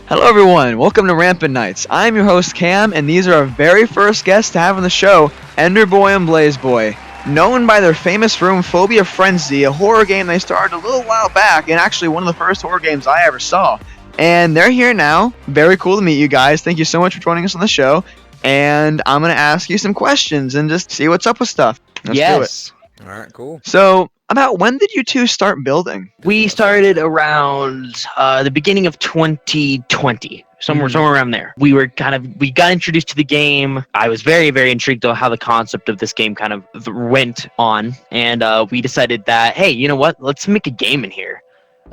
Hello, everyone. Welcome to Rampant Nights. I'm your host, Cam, and these are our very first guests to have on the show, Enderboy and Blazeboy. Known by their famous room Phobia Frenzy, a horror game they started a little while back, and actually one of the first horror games I ever saw. And they're here now. Very cool to meet you guys. Thank you so much for joining us on the show. And I'm going to ask you some questions and just see what's up with stuff. Let's do it. All right, cool. So, about when did you two start building? We started around the beginning of 2020, somewhere around there. We got introduced to the game. I was very, very intrigued on how the concept of this game kind of went on, and we decided that, hey, you know what? Let's make a game in here.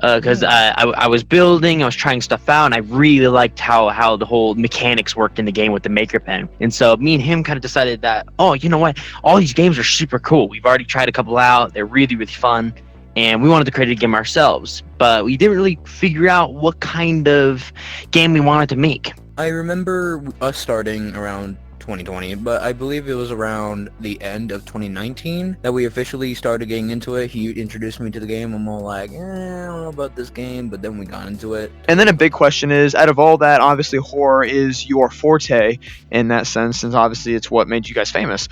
Because I was building, I was trying stuff out, and I really liked how the whole mechanics worked in the game with the Maker Pen. And so me and him kind of decided that, oh, you know what? All these games are super cool. We've already tried a couple out. They're really, really fun. And we wanted to create a game ourselves. But we didn't really figure out what kind of game we wanted to make. I remember us starting around 2020, but I believe it was around the end of 2019 that we officially started getting into it. He introduced me to the game. I'm all like, I don't know about this game, but then we got into it. And then a big question is, out of all that, obviously horror is your forte in that sense, since obviously it's what made you guys famous.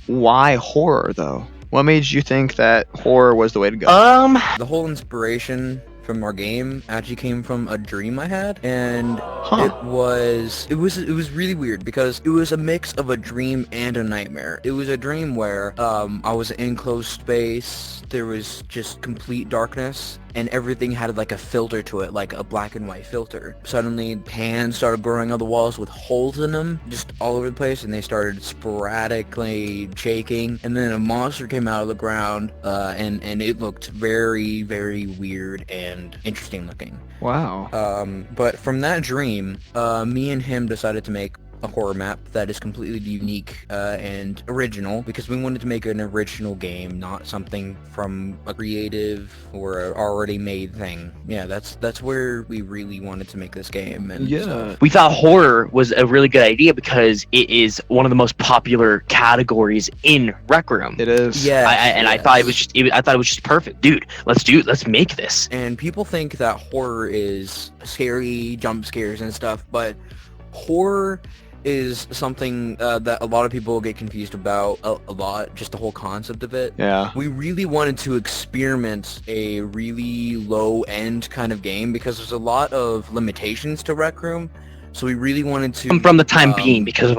Why horror, though? What made you think that horror was the way to go? The whole inspiration from our game actually came from a dream I had, and it was really weird because it was a mix of a dream and a nightmare. It was a dream where I was in enclosed space, there was just complete darkness, and everything had like a filter to it, like a black and white filter. Suddenly hands started growing on the walls with holes in them just all over the place, and they started sporadically shaking, and then a monster came out of the ground, and it looked very, very weird and interesting looking. Wow. But from that dream, me and him decided to make a horror map that is completely unique and original, because we wanted to make an original game, not something from a creative or a already made thing. Yeah, that's where we really wanted to make this game. And Yeah. We thought horror was a really good idea because it is one of the most popular categories in Rec Room. It is. Yeah, I thought it was just perfect, dude. Let's make this. And people think that horror is scary, jump scares and stuff, but horror is something that a lot of people get confused about a lot, just the whole concept of it. Yeah. We really wanted to experiment a really low-end kind of game because there's a lot of limitations to Rec Room. So we really wanted to From the time being, because of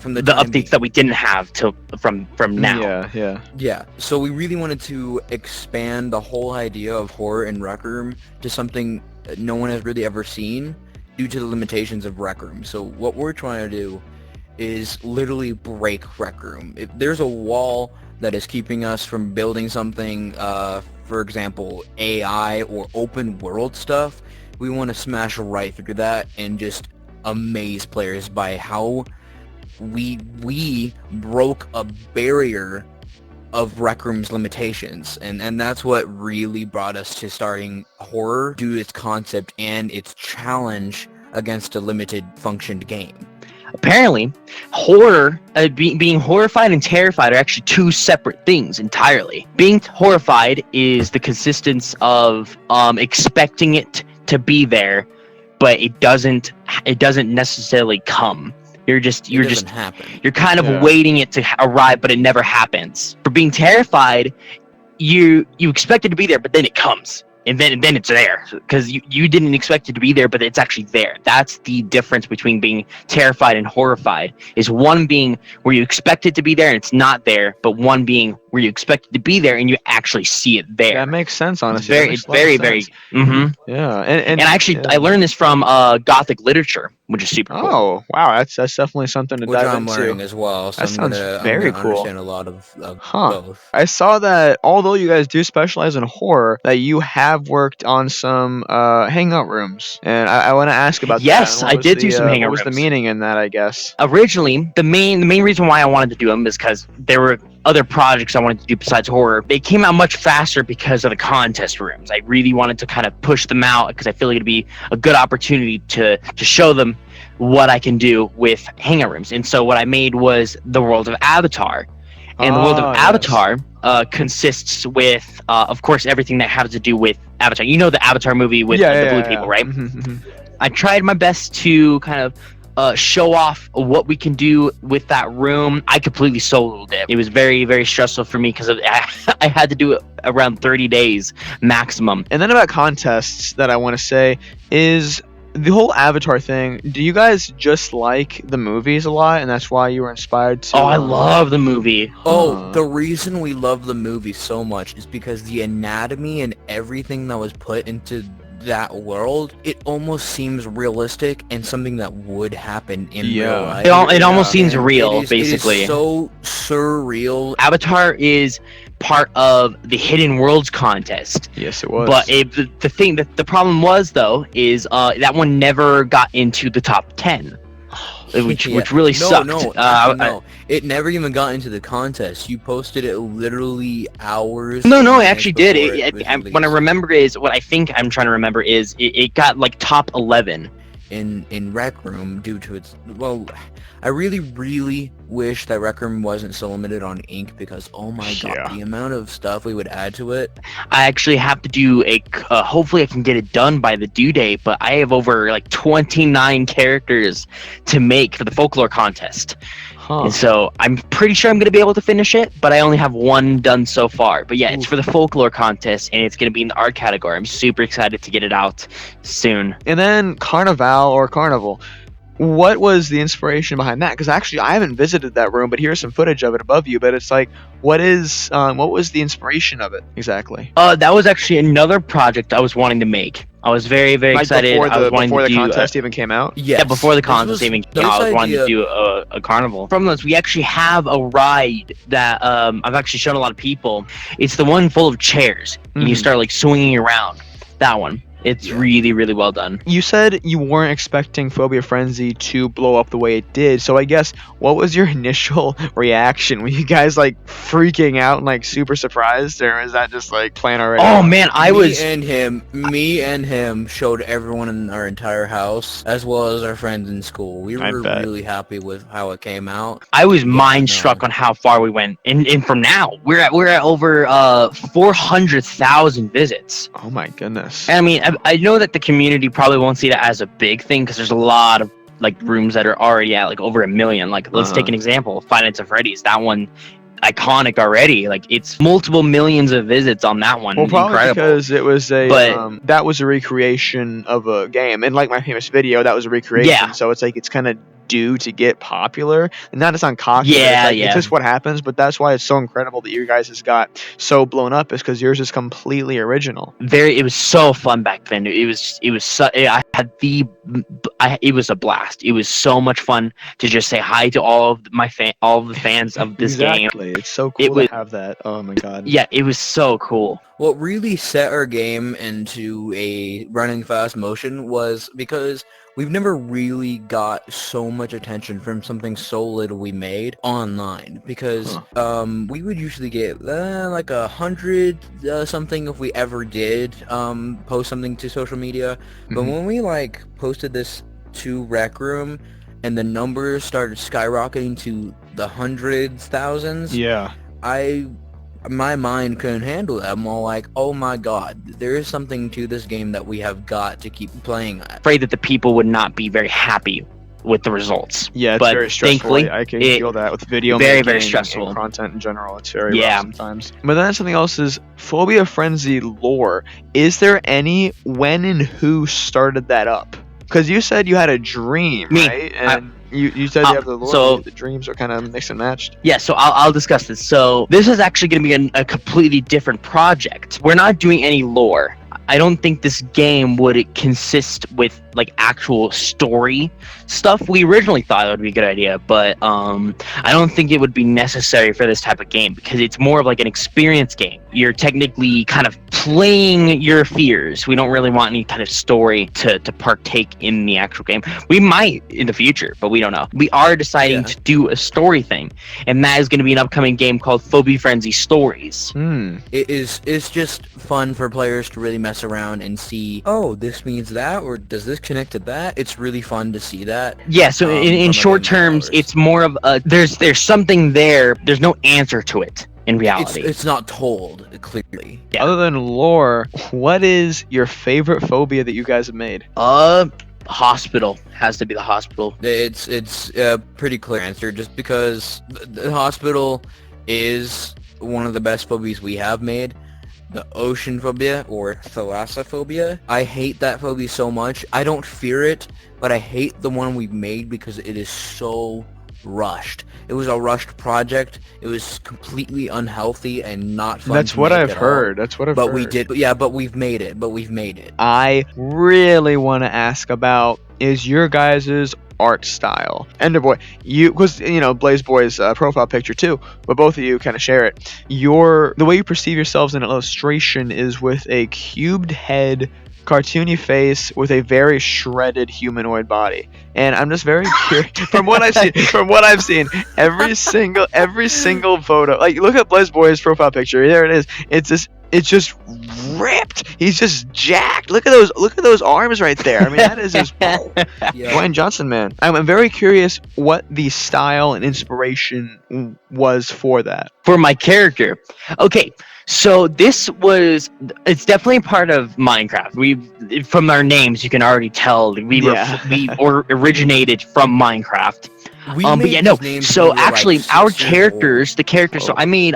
from the time updates being. that we didn't have from now. Yeah, so we really wanted to expand the whole idea of horror in Rec Room to something that no one has really ever seen due to the limitations of Rec Room. So what we're trying to do is literally break Rec Room. If there's a wall that is keeping us from building something, for example, AI or open world stuff, we want to smash right through that and just amaze players by how we broke a barrier of Rec Room's limitations, and that's what really brought us to starting horror due to its concept and its challenge against a limited functioned game. Apparently, horror, being horrified and terrified are actually two separate things entirely. Being horrified is the consistence of expecting it to be there, but it doesn't necessarily come. You're kind of waiting it to arrive, but it never happens. For being terrified, you expect it to be there, but then it comes, and then it's there because you didn't expect it to be there, but it's actually there. That's the difference between being terrified and horrified. Is one being where you expect it to be there and it's not there, but one being where you expect it to be there and you actually see it there. That makes sense, honestly. It's very. Yeah, And actually, I learned this from Gothic literature, which is super cool. Oh, wow, that's definitely something to Which dive I'm into. learning as well. So That sounds very I'm gonna cool. understand a lot of both. I saw that although you guys do specialize in horror, that you have worked on some hangout rooms, and I want to ask about Yes, that. I did do some hangout What was the rooms. meaning in that, I guess? Originally, the main reason why I wanted to do them is because there were other projects I wanted to do besides horror. They came out much faster because of the contest rooms. I really wanted to kind of push them out because I feel like it'd be a good opportunity to show them what I can do with hangout rooms. And so what I made was the world of Avatar. And the world of Avatar consists with, of course, everything that has to do with Avatar. You know the Avatar movie with the blue people, right? I tried my best to kind of show off what we can do with that room. I completely soloed it. It was very, very stressful for me because I had to do it around 30 days maximum. And then about contests that I want to say is the whole Avatar thing. Do you guys just like the movies a lot, and that's why you were inspired to? Oh, I love the movie. Oh, the reason we love the movie so much is because the anatomy and everything that was put into that world, it almost seems realistic and something that would happen in real life. It almost seems real, basically. It is so surreal. Avatar is part of the Hidden Worlds contest. Yes, it was. But the problem was though is that one never got into the top 10. Which really sucked. No, it never even got into the contest. You posted it literally hours. No, it actually did. What I think I'm trying to remember is it got like top 11 in Rec Room due to its. Well, I really wish that Rec Room wasn't so limited on ink because oh my god, the amount of stuff we would add to it. I actually have to do hopefully I can get it done by the due date, but I have over like 29 characters to make for the folklore contest. And so I'm pretty sure I'm going to be able to finish it, but I only have one done so far. But yeah, it's for the folklore contest, and it's going to be in the art category. I'm super excited to get it out soon. And then Carnival. What was the inspiration behind that? Because actually, I haven't visited that room, but here's some footage of it above you. But it's like, what was the inspiration of it exactly? That was actually another project I was wanting to make. I was very, very excited. Before the contest even came out? Yes. Yeah, before the contest even came out, I was wanting to do a carnival. From those, we actually have a ride that I've actually shown a lot of people. It's the one full of chairs, and you start like swinging around. That one. It's really, really well done. You said you weren't expecting Phobia Frenzy to blow up the way it did, so I guess what was your initial reaction? Were you guys like freaking out and like super surprised, or was that just like planned already? Oh man, Me and him showed everyone in our entire house, as well as our friends in school. We were really happy with how it came out. I was mind struck on how far we went, and from now we're at over 400,000 visits. Oh my goodness. I mean, I know that the community probably won't see that as a big thing because there's a lot of like rooms that are already at like over 1 million. Like let's take an example, Five Nights at Freddy's. That one, iconic already. Like it's multiple millions of visits on that one. Well, probably incredible. Because it was that was a recreation of a game, and like my famous video, that was a recreation. Yeah. So it's like it's kind of due to get popular, and not to sound cocky. It's just what happens. But that's why it's so incredible that you guys has got so blown up, is because yours is completely original. It was so fun back then. It was a blast. It was so much fun to just say hi to all of the fans of this game. It's so cool to have that. Oh my god. Yeah, it was so cool. What really set our game into a running fast motion was because we've never really got so much attention from something so little we made online, because we would usually get like 100 something if we ever did post something to social media. But when we like posted this to Rec Room and the numbers started skyrocketing to the hundreds, thousands, my mind couldn't handle that. I'm all like, oh my god, there is something to this game that we have got to keep playing at. Afraid that the people would not be very happy with the results. Yeah, it's very stressful. I can feel that with video making, very stressful, and content in general. It's very rough sometimes. But then something else is Phobia Frenzy lore. Is there any when and who started that up? Because you said you had a dream, right? And you said you have the lore. So the dreams are kind of mixed and matched. Yeah, so I'll discuss this. So this is actually going to be a completely different project. We're not doing any lore. I don't think this game would consist with like actual story stuff. We originally thought it would be a good idea, but I don't think it would be necessary for this type of game because it's more of like an experience game. You're technically kind of playing your fears. We don't really want any kind of story to partake in the actual game. We might in the future, but we don't know. We are deciding to do a story thing, and that is going to be an upcoming game called Phobia Frenzy Stories. It's just fun for players to really mess around and see, oh, this means that, or does this connect to that? It's really fun to see that. Yeah, so in short terms, it's more of a there's something there. There's no answer to it in reality. It's not told clearly. Yeah. Other than lore, what is your favorite phobia that you guys have made? Hospital has to be the hospital. It's a pretty clear answer, just because the hospital is one of the best phobias we have made. The ocean phobia, or thalassophobia. I hate that phobia so much. I don't fear it, but I hate the one we've made because it is so rushed. It was a rushed project. It was completely unhealthy and not fun. That's to what make I've at heard. all. That's what I've But heard. we did. Yeah, but we've made it. I really want to ask about is your guys' art style. Enderboy, because Blaze Boy's profile picture too, but both of you kind of share it. The way you perceive yourselves in an illustration is with a cubed head, cartoony face with a very shredded humanoid body. And I'm just very curious from what I've seen, every single photo. Like, look at Blaze Boy's profile picture. There it is. It's just ripped. He's just jacked. Look at those arms right there. I mean, that is just Yeah. Dwayne Johnson, man. I'm very curious what the style and inspiration was for that. For my character. Okay, so it's definitely part of Minecraft. From our names, you can already tell we originated from Minecraft. But yeah, no. So actually, our characters, the characters. So I made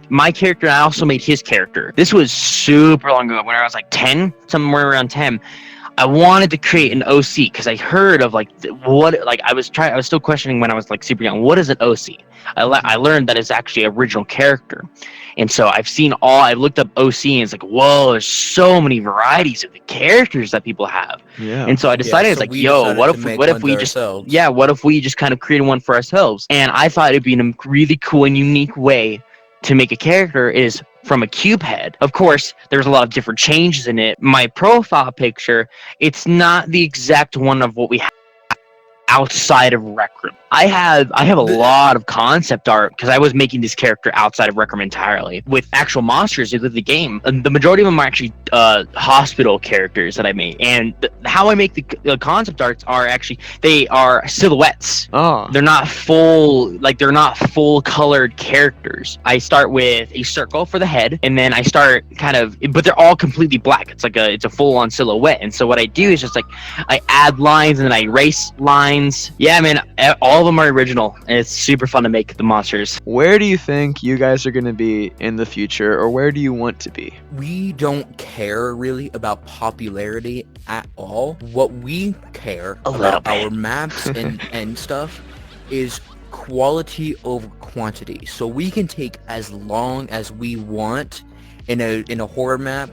my character, and I also made his character. This was super long ago, when I was like 10, somewhere around 10. I wanted to create an OC because I heard of I was still questioning when I was like super young. What is an OC? I learned that it's actually an original character, and so I looked up OC, and it's like, whoa, there's so many varieties of the characters that people have. Yeah. And so I decided, what if we just kind of created one for ourselves? And I thought it'd be a really cool and unique way to make a character is from a cube head. Of course, there's a lot of different changes in it. My profile picture, it's not the exact one of what we have outside of Rec Room. I have a lot of concept art because I was making this character outside of Rec Room entirely with actual monsters in the game. And the majority of them are actually hospital characters that I made. And how I make the concept arts are actually, they are silhouettes. Oh. They're not full colored characters. I start with a circle for the head, and then I start but they're all completely black. It's a full on silhouette. And so what I do is just I add lines and then I erase lines. Yeah, man, all of them are original, and it's super fun to make the monsters. Where do you think you guys are going to be in the future, or where do you want to be? We don't care really about popularity at all. What we care about our maps and stuff is quality over quantity. So we can take as long as we want in a horror map,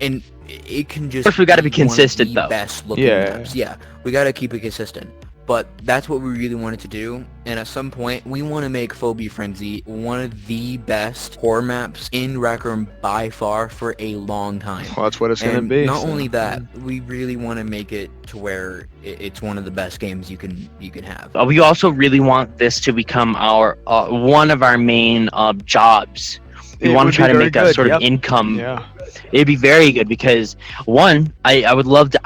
and it can just. Of course, we got to be consistent, though. Best looking maps. Yeah, we got to keep it consistent. But that's what we really wanted to do, and at some point, we want to make Phobia Frenzy one of the best horror maps in Rec Room by far for a long time. Well, that's what it's going to be. Not only that, we really want to make it to where it's one of the best games you can have. We also really want this to become our one of our main jobs. We want to try to make that sort of income. Yeah. It'd be very good because, one, I would love to.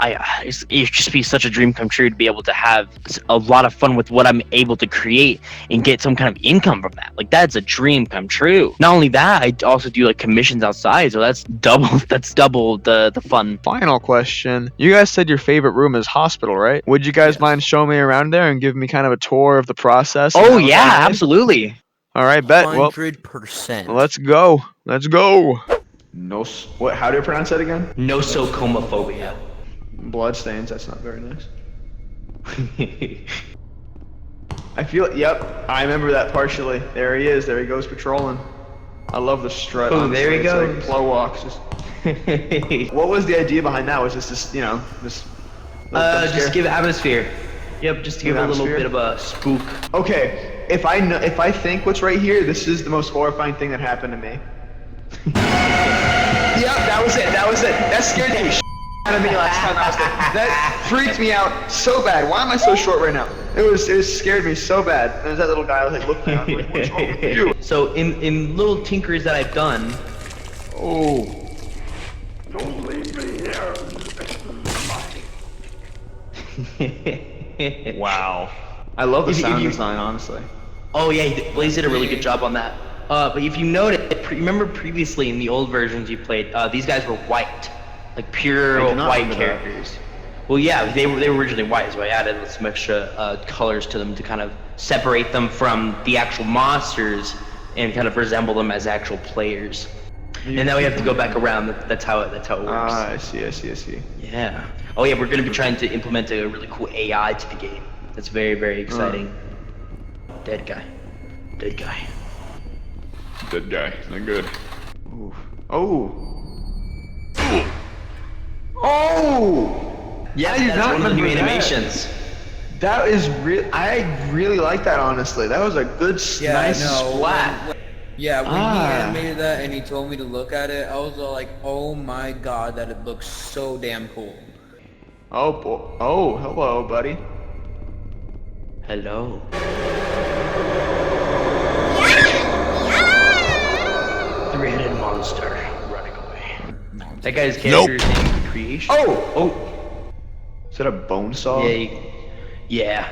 It'd just be such a dream come true to be able to have a lot of fun with what I'm able to create and get some kind of income from that. Like, that's a dream come true. Not only that, I also do commissions outside, so that's double. That's double the fun. Final question: you guys said your favorite room is hospital, right? Would you guys mind showing me around there and give me kind of a tour of the process? Oh yeah, absolutely. All right, bet. 100%. Well, let's go. Let's go. What? How do you pronounce that again? Nosocomophobia. Bloodstains. That's not very nice. I feel. Yep. I remember that partially. There he is. There he goes patrolling. I love the strut. Oh, there he goes. Like flow walks. What was the idea behind that? Was this just just give atmosphere. Yep, just to give a little bit of a spook. Okay. If I think what's right here, this is the most horrifying thing that happened to me. Yep, that was it. That scared the shit out of me last time I was there. That freaked me out so bad. Why am I so short right now? It scared me so bad. And there's that little guy looking at me like, what's wrong with you? So in little tinkers that I've done. Oh. Don't leave me here. Wow. I love the sound design, honestly. Oh yeah, Blaze did a really good job on that. But if you notice, remember previously in the old versions you played, these guys were white, like pure white characters. Well, yeah, they were originally white, so I added some extra colors to them to kind of separate them from the actual monsters and kind of resemble them as actual players. And now we have to go back around. That's how it works. Ah, I see. Yeah. Oh yeah, we're gonna be trying to implement a really cool AI to the game. That's very, very exciting. Dead guy. Dead guy. Not good. Ooh. Oh! Yeah, I do that's not one of the new remember that. animations. That is real. I really like that, honestly. That was a good, nice splat. Yeah, when he animated that and he told me to look at it, I was all like, oh my god, that it looks so damn cool. Oh, boy. Oh, hello, buddy. Hello. Three-headed monster running away. That guy's character is named Creation. Oh! Is that a bone saw? Yeah.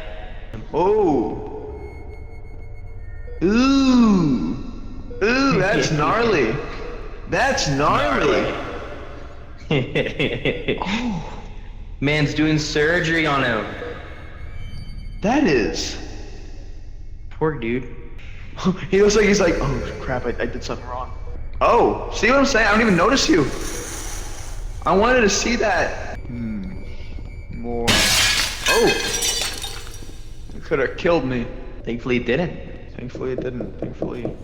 Oh! Ooh! Ooh, that's gnarly. That's gnarly. Man's doing surgery on him. That is. Poor dude. He looks like he's like, oh crap, I did something wrong. Oh, see what I'm saying? I don't even notice you. I wanted to see that. More. Oh! It could have killed me. Thankfully it didn't. Thankfully it didn't. Thankfully.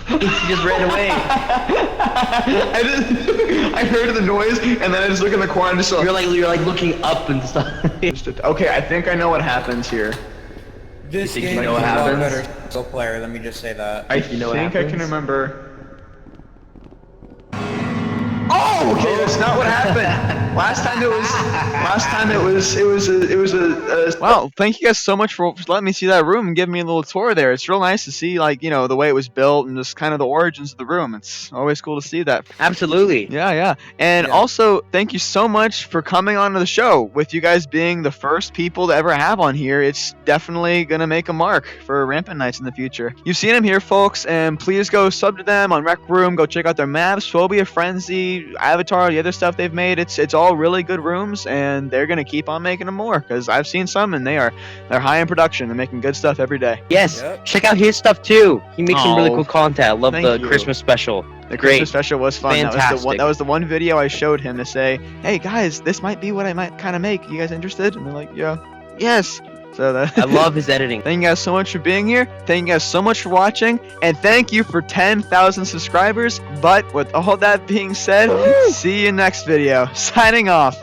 He just ran away. I heard the noise and then I just look in the corner and just saw. You're like looking up and stuff. Okay, I think I know what happens here. This think you game know is what a lot happens? better single player, let me just say that. I You know what think I can happens? remember. Oh, okay, that's not what happened. Last time it was a. Wow, thank you guys so much for letting me see that room and giving me a little tour there. It's real nice to see, like, you know, the way it was built and just kind of the origins of the room. It's always cool to see that. Absolutely. Yeah. And also, thank you so much for coming on to the show. With you guys being the first people to ever have on here, it's definitely going to make a mark for Rampant Knights in the future. You've seen them here, folks, and please go sub to them on Rec Room. Go check out their maps, Phobia, Frenzy, Avatar, the other stuff they've made. It's all really good rooms, and they're going to keep on making them more, because I've seen some, and they're high in production. They're making good stuff every day. Yes. Yep. Check out his stuff too. He makes some really Oh, cool content. I love thank the you. Christmas special. The Great. Christmas special was fun. Fantastic. That was the one video I showed him to say, hey guys, this might be what I might kind of make. You guys interested? And they're like, yeah. Yes. So that I love his editing. Thank you guys so much for being here. Thank you guys so much for watching. And thank you for 10,000 subscribers. But with all that being said, see you next video. Signing off.